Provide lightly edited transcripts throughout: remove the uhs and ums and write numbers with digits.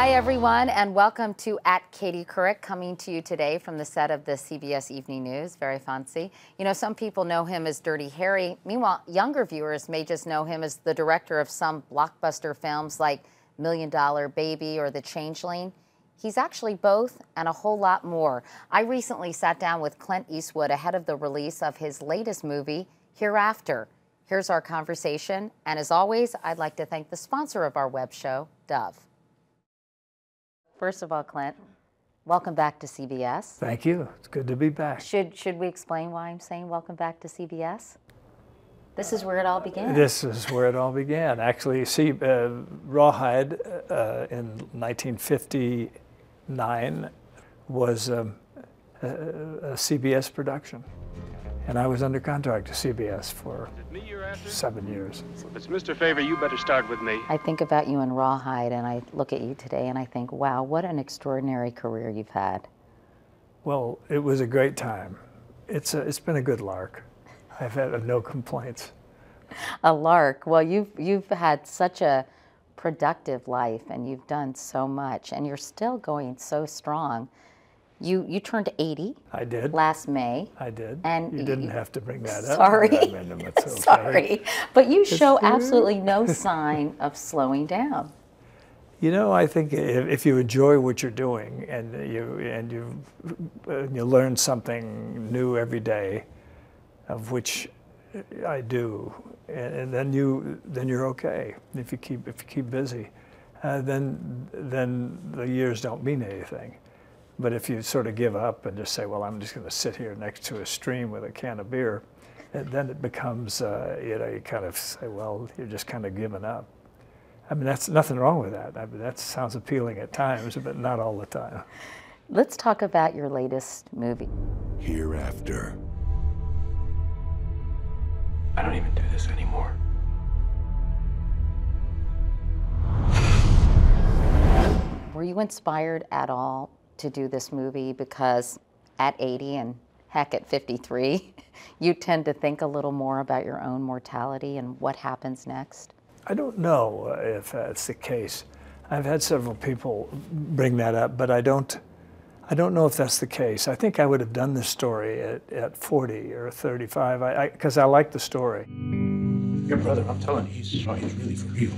Hi, everyone, and welcome to Katie Couric, coming to you today from the set of the CBS Evening News. Very fancy. You know, some people know him as Dirty Harry. Meanwhile, younger viewers may just know him as the director of some blockbuster films like $1 Million Baby or The Changeling. He's actually both and a whole lot more. I recently sat down with Clint Eastwood ahead of the release of his latest movie, Hereafter. Here's our conversation, and as always, I'd like to thank the sponsor of our web show, Dove. First of all, Clint, welcome back to CBS. Thank you. It's good to be back. Should we explain why I'm saying welcome back to CBS? This is where it all began. This is where it all began. Actually, see, Rawhide in 1959 was a CBS production. And I was under contract to CBS for 7 years. If it's Mr. Favor, you better start with me. I think about you in Rawhide, and I look at you today, and I think, wow, what an extraordinary career you've had. Well, it was a great time. It's been a good lark. I've had no complaints. A lark. Well, you've had such a productive life, and you've done so much, and you're still going so strong. You turned 80. I did. Last May. I did. And you didn't have to bring that up. Sorry. It's okay. Sorry. But you show absolutely no sign of slowing down. You know, I think if you enjoy what you're doing and you learn something new every day, of which I do, and then you're okay. If you keep busy, then the years don't mean anything. But if you sort of give up and just say, well, I'm just going to sit here next to a stream with a can of beer, then it becomes, you kind of say, well, you're just kind of giving up. I mean, that's nothing wrong with that. I mean, that sounds appealing at times, but not all the time. Let's talk about your latest movie. Hereafter. I don't even do this anymore. Were you inspired at all to do this movie because at 80 and heck at 53, you tend to think a little more about your own mortality and what happens next? I don't know if that's the case. I've had several people bring that up, but I don't know if that's the case. I think I would have done this story at 40 or 35 because I like the story. Your brother, I'm telling you, he's really for real.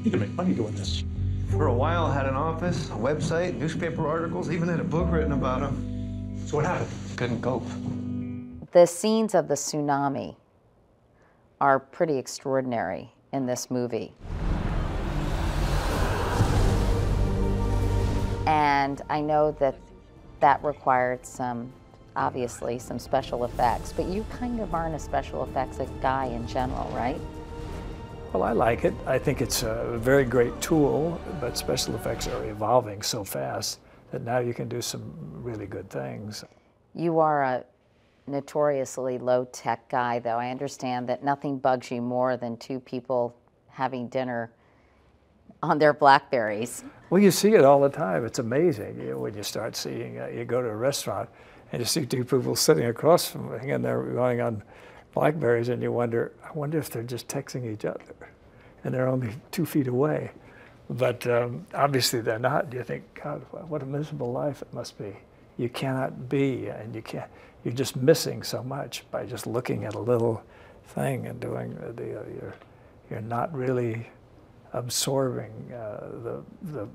You can make money doing this. For a while, had an office, a website, newspaper articles, even had a book written about him. So what happened? Couldn't cope. The scenes of the tsunami are pretty extraordinary in this movie. And I know that required obviously some special effects, but you kind of aren't a special effects guy in general, right? Well, I like it. I think it's a very great tool, but special effects are evolving so fast that now you can do some really good things. You are a notoriously low-tech guy, though. I understand that nothing bugs you more than two people having dinner on their Blackberries. Well, you see it all the time. It's amazing when you start seeing, you go to a restaurant and you see two people sitting across from me and they're going on Blackberries, and you wonder, I wonder if they're just texting each other, and they're only 2 feet away. But obviously they're not. You think, God, what a miserable life it must be. You cannot be, and you're just missing so much by just looking at a little thing and doing you're not really absorbing the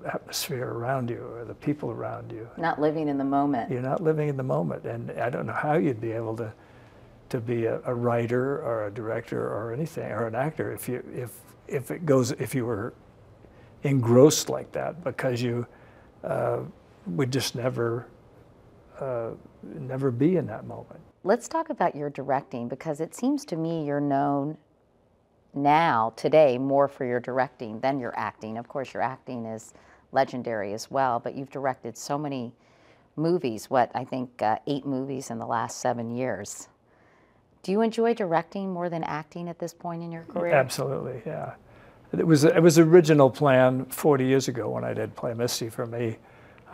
atmosphere around you or the people around you. Not living in the moment. You're not living in the moment, and I don't know how you'd be able to be a writer or a director or anything or an actor if you were engrossed like that, because you would just never be in that moment. Let's talk about your directing, because it seems to me you're known now, today, more for your directing than your acting. Of course, your acting is legendary as well, but you've directed so many movies, I think 8 movies in the last 7 years. Do you enjoy directing more than acting at this point in your career? Absolutely, yeah. It was original plan 40 years ago when I did Play Misty. For me,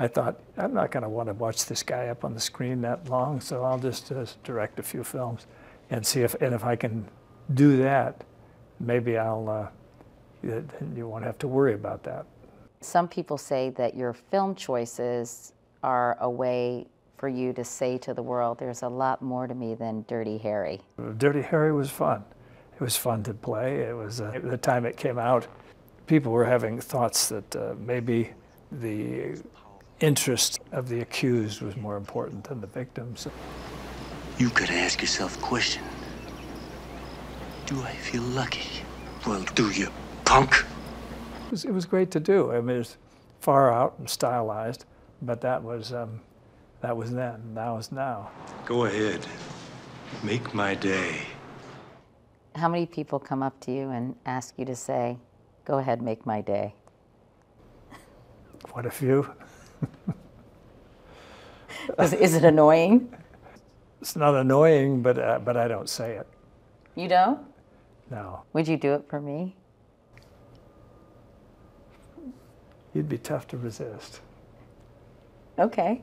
I thought, I'm not going to want to watch this guy up on the screen that long, so I'll just direct a few films and see if I can do that, maybe you won't have to worry about that. Some people say that your film choices are a way for you to say to the world, there's a lot more to me than Dirty Harry. Dirty Harry was fun. It was fun to play. It was, at the time it came out, people were having thoughts that maybe the interest of the accused was more important than the victims. You gotta ask yourself a question. Do I feel lucky? Well, do you, punk? It was great to do. I mean, it's far out and stylized, but that was then. Now is now. Go ahead. Make my day. How many people come up to you and ask you to say, go ahead, make my day? Quite a few. Is it annoying? It's not annoying, but I don't say it. You don't? No. Would you do it for me? You'd be tough to resist. Okay.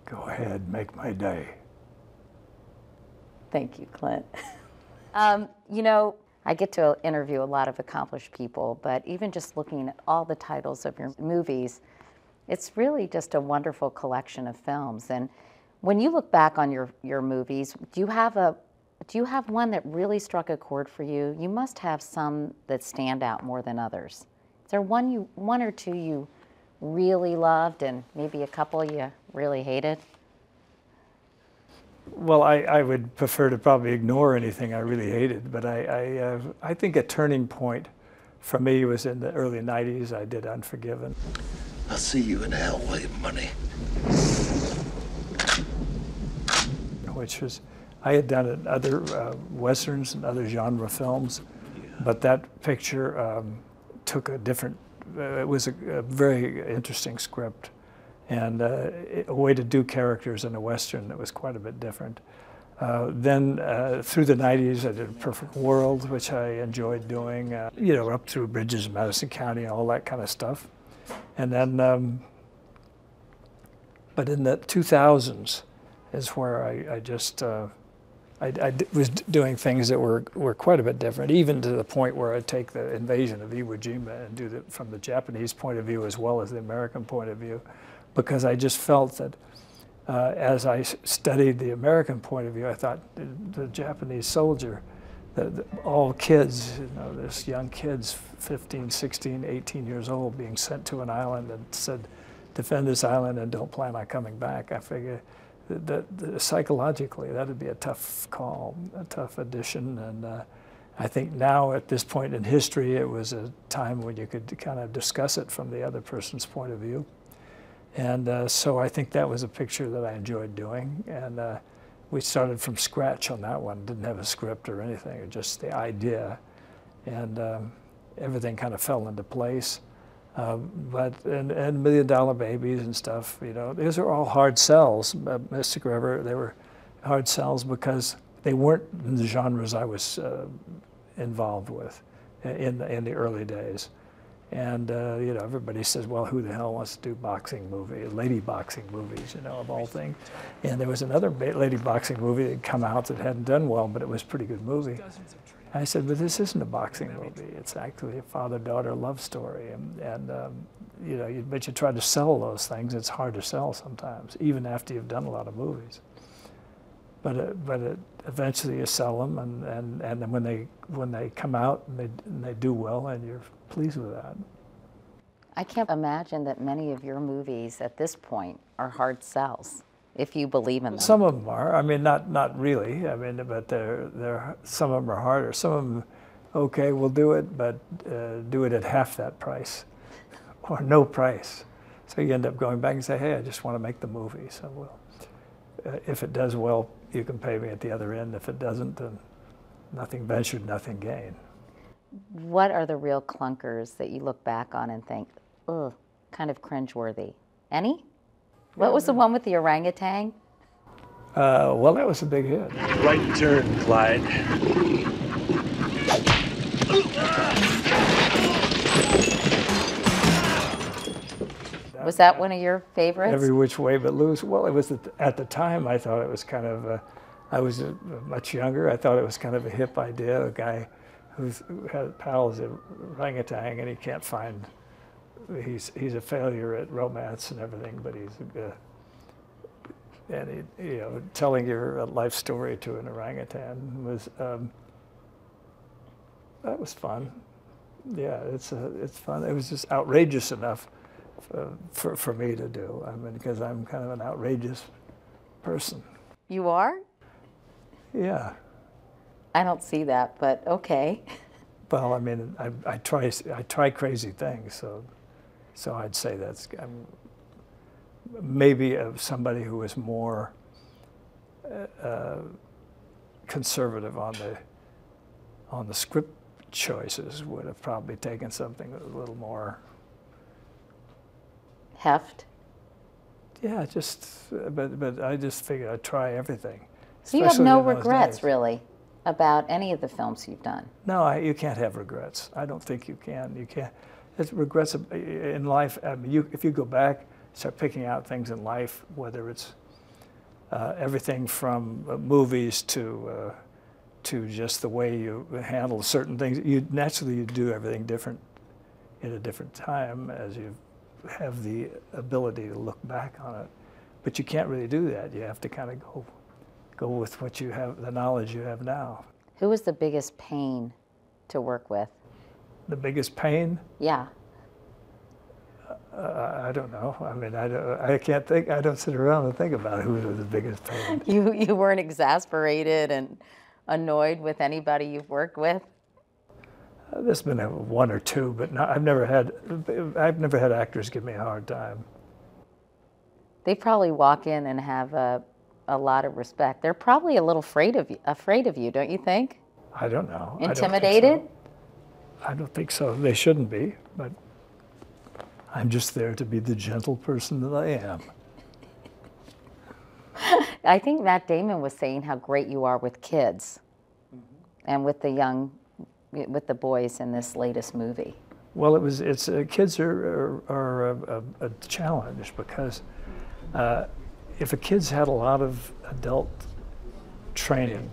Go ahead, make my day. Thank you, Clint. You know, I get to interview a lot of accomplished people, but even just looking at all the titles of your movies, it's really just a wonderful collection of films. And when you look back on your movies, do you have one that really struck a chord for you? You must have some that stand out more than others. Is there one or two you really loved and maybe a couple you really hated? Well, I would prefer to probably ignore anything I really hated, but I think a turning point for me was in the early 90s. I did Unforgiven. I'll see you in hell with your money. Which was, I had done other Westerns and other genre films, but that picture took a different, it was a very interesting script and a way to do characters in a Western that was quite a bit different. Then through the 90s, I did A Perfect World, which I enjoyed doing, you know, up through Bridges in Madison County and all that kind of stuff. And then, but in the 2000s is where I just, I was doing things that were quite a bit different, even to the point where I'd take the invasion of Iwo Jima and do it from the Japanese point of view as well as the American point of view, because I just felt that as I studied the American point of view, I thought the Japanese soldier, all kids, you know, there's young kids, 15, 16, 18 years old, being sent to an island and said, defend this island and don't plan on coming back. I figure that psychologically that'd be a tough call, a tough addition. And I think now at this point in history, it was a time when you could kind of discuss it from the other person's point of view. And so I think that was a picture that I enjoyed doing. And we started from scratch on that one, didn't have a script or anything, just the idea. And everything kind of fell into place. And Million Dollar Babies and stuff, you know, these are all hard sells. Mystic River, they were hard sells because they weren't in the genres I was involved with in the early days. And, you know, everybody says, well, who the hell wants to do boxing movies, lady boxing movies, you know, of all things. And there was another lady boxing movie that had come out that hadn't done well, but it was a pretty good movie. I said, but this isn't a boxing movie. It's actually a father-daughter love story. And you know, but you try to sell those things. It's hard to sell sometimes, even after you've done a lot of movies. But eventually you sell them, and then when they come out and they do well, and you're pleased with that. I can't imagine that many of your movies at this point are hard sells, if you believe in them. Some of them are. I mean, not really. I mean, but they're some of them are harder. Some of them, okay, we'll do it, but do it at half that price, or no price. So you end up going back and say, hey, I just want to make the movie. So we'll, if it does well, you can pay me at the other end. If it doesn't, then nothing ventured, nothing gained. What are the real clunkers that you look back on and think, ugh, kind of cringeworthy? Any? What was the one with the orangutan? Well, that was a big hit. Right turn, Clyde. Was that one of your favorites? Every Which Way But Loose. Well, it was at the time I thought it was kind of I was much younger. I thought it was kind of a hip idea, a guy who had a pal as a orangutan and he can't find, he's a failure at romance and everything, but he's and he, telling your life story to an orangutan was, that was fun. Yeah, it's fun. It was just outrageous enough for me to do. I mean, because I'm kind of an outrageous person. You are? Yeah. I don't see that, but okay. Well, I mean, I try crazy things, so I'd say that's maybe somebody who is more conservative on the script choices would have probably taken something a little more heft. Yeah, but I just figured I'd try everything. So you have no regrets, really, about any of the films you've done? No, you can't have regrets. I don't think you can. You can't. It's regrets in life. I mean, if you go back, start picking out things in life, whether it's everything from movies to just the way you handle certain things. You do everything different at a different time as you have the ability to look back on it. But you can't really do that. You have to kind of go with what you have, the knowledge you have now. Who was the biggest pain to work with? The biggest pain? Yeah. I don't know. I mean, I can't think. I don't sit around and think about who was the biggest pain. You weren't exasperated and annoyed with anybody you've worked with? There's been one or two, but I've never had actors give me a hard time. They probably walk in and have a lot of respect. They're probably a little afraid of you, don't you think? I don't know. Intimidated? I don't think so. They shouldn't be, but I'm just there to be the gentle person that I am. I think Matt Damon was saying how great you are with kids and with the boys in this latest movie. Well, kids are a challenge because if a kid's had a lot of adult training,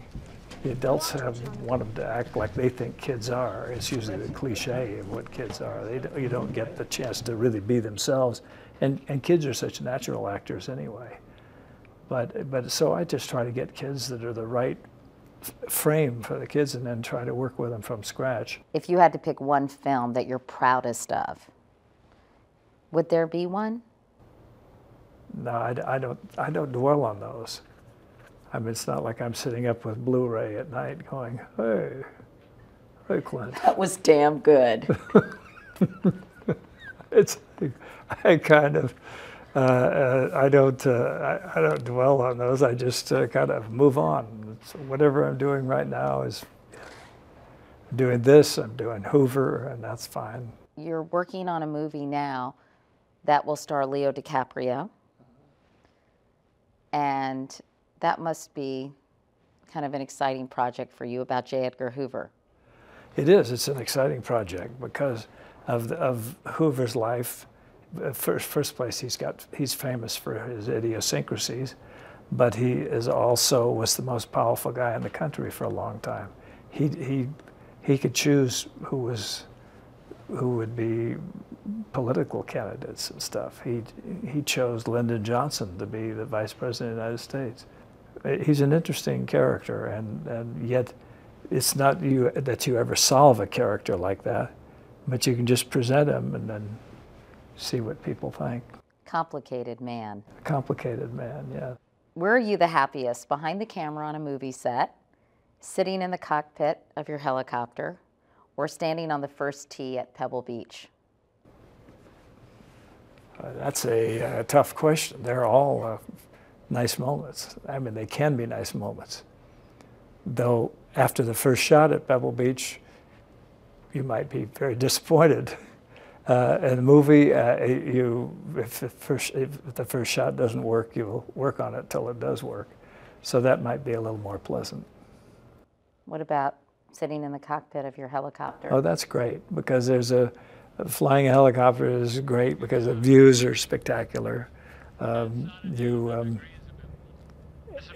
the adults want them to act like they think kids are. It's usually the cliche of what kids are. You don't get the chance to really be themselves, and kids are such natural actors anyway. But so I just try to get kids that are the right frame for the kids and then try to work with them from scratch. If you had to pick one film that you're proudest of, would there be one? No, I don't dwell on those. I mean, it's not like I'm sitting up with Blu-ray at night going, hey, Clint. That was damn good. I kind of, I don't dwell on those. I just kind of move on. So whatever I'm doing right now is doing this. I'm doing Hoover, and that's fine. You're working on a movie now that will star Leo DiCaprio, and that must be kind of an exciting project for you about J. Edgar Hoover. It is. It's an exciting project because of Hoover's life. First place, he's famous for his idiosyncrasies, but he was the most powerful guy in the country for a long time. He could choose who would be political candidates and stuff. He chose Lyndon Johnson to be the Vice President of the United States. He's an interesting character, and yet it's not that you ever solve a character like that, but you can just present him and then see what people think. Complicated man. Complicated man, yeah. Where are you the happiest? Behind the camera on a movie set, sitting in the cockpit of your helicopter, or standing on the first tee at Pebble Beach? That's a tough question. They're all nice moments. I mean, they can be nice moments. Though after the first shot at Pebble Beach, you might be very disappointed. In the movie, if the first shot doesn't work, you'll work on it till it does work. So that might be a little more pleasant. What about sitting in the cockpit of your helicopter? Oh, that's great, because flying a helicopter is great because the views are spectacular.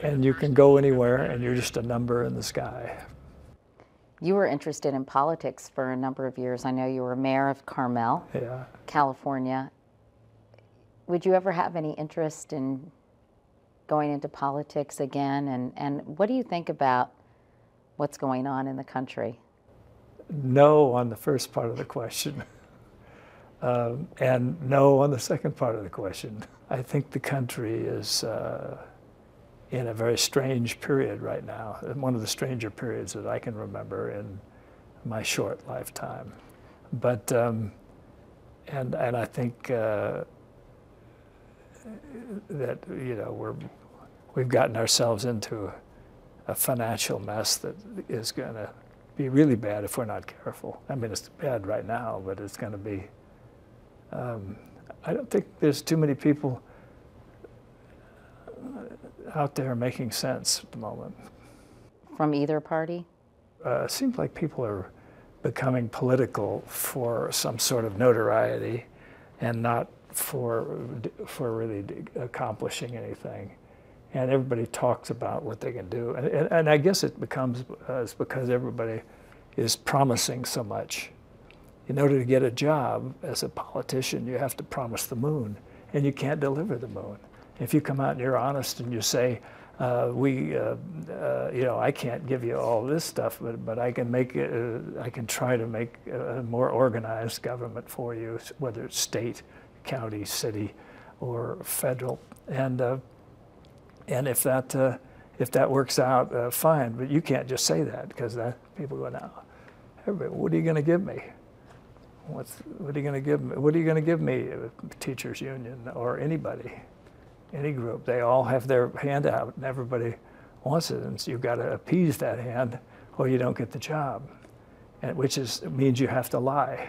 and you can go anywhere, and you're just a number in the sky. You were interested in politics for a number of years. I know you were mayor of Carmel, Yeah. California. Would you ever have any interest in going into politics again? And what do you think about what's going on in the country? No on the first part of the question, and no on the second part of the question. I think the country is in a very strange period right now, one of the stranger periods that I can remember in my short lifetime. But, and I think that, you know, we've gotten ourselves into a financial mess that is going to be really bad if we're not careful. I mean, it's bad right now, but it's going to be, I don't think there's too many people out there making sense at the moment. From either party? It seems like people are becoming political for some sort of notoriety and not for really accomplishing anything. And everybody talks about what they can do. And I guess it becomes it's because everybody is promising so much. In order to get a job as a politician, you have to promise the moon, and you can't deliver the moon. If you come out and you're honest and you say, you know, I can't give you all this stuff, but I can make I can try to make a more organized government for you, whether it's state, county, city, or federal. And if that works out, fine. But you can't just say that, because people go, now, everybody, what are you going to give me? What are you going to give me? What are you going to give me? Teachers union or anybody, any group? They all have their hand out, and everybody wants it, and so you've got to appease that hand, or you don't get the job. And it means you have to lie.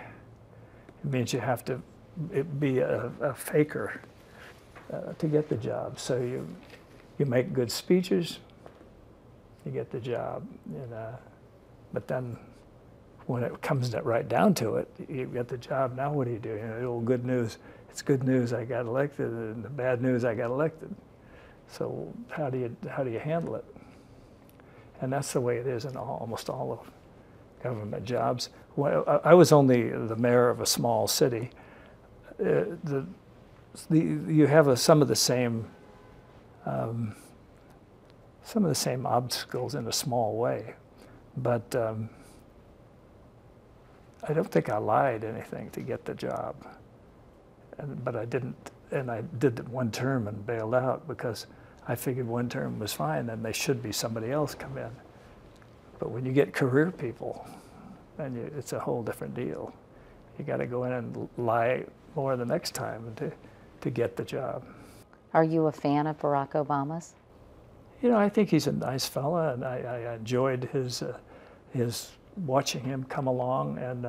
It means you have to be a faker to get the job. So you make good speeches, you get the job. But then when it comes right down to it, you get the job. Now what do? You know, the old good news. It's good news I got elected, and the bad news I got elected. So how do you handle it? And that's the way it is in almost all of government jobs. Well, I was only the mayor of a small city. You have some of the same obstacles in a small way, but I don't think I lied anything to get the job. But I didn't, and I did one term and bailed out because I figured one term was fine, and they should be somebody else come in. But when you get career people, then it's a whole different deal. You got to go in and lie more the next time to get the job. Are you a fan of Barack Obama's? You know, I think he's a nice fella, and I enjoyed his watching him come along, and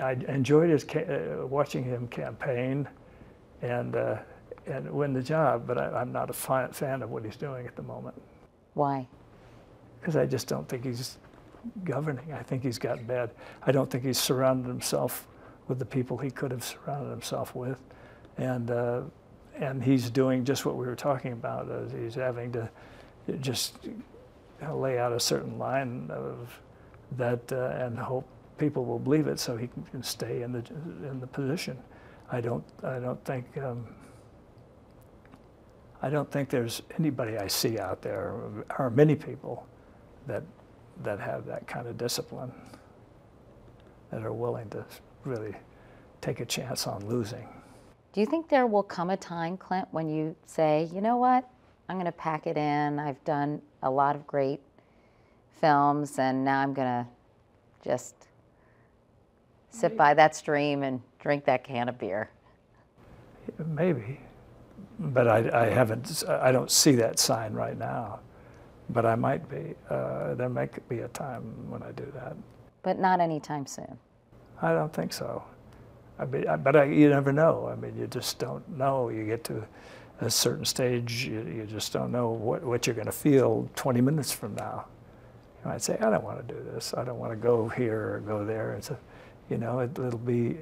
I enjoyed watching him campaign and win the job. But I'm not a fan of what he's doing at the moment. Why? Because I just don't think he's governing. I think he's gotten bad. I don't think he's surrounded himself with the people he could have surrounded himself with, and he's doing just what we were talking about. He's having to just lay out a certain line of that and hope people will believe it, so he can stay in the position. I don't think there's anybody I see out there, or many people, that have that kind of discipline, that are willing to really take a chance on losing. Do you think there will come a time, Clint, when you say, you know what, I'm going to pack it in. I've done a lot of great films, and now I'm going to just sit by that stream and drink that can of beer? Maybe, but I don't see that sign right now. But I might be. There might be a time when I do that. But not anytime soon. I don't think so. You never know. I mean, you just don't know. You get to a certain stage, you just don't know what you're going to feel 20 minutes from now. You might say, I don't want to do this. I don't want to go here or go there. It's it'll be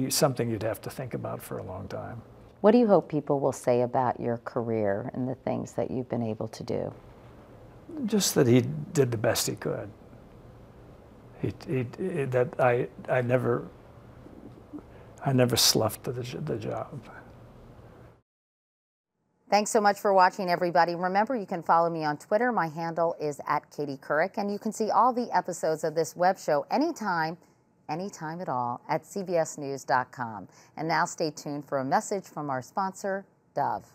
something you'd have to think about for a long time. What do you hope people will say about your career and the things that you've been able to do? Just that he did the best he could. That I never sloughed the job. Thanks so much for watching, everybody. Remember, you can follow me on Twitter. My handle is @KatieCouric, and you can see all the episodes of this web show anytime at all at cbsnews.com. And now stay tuned for a message from our sponsor, Dove.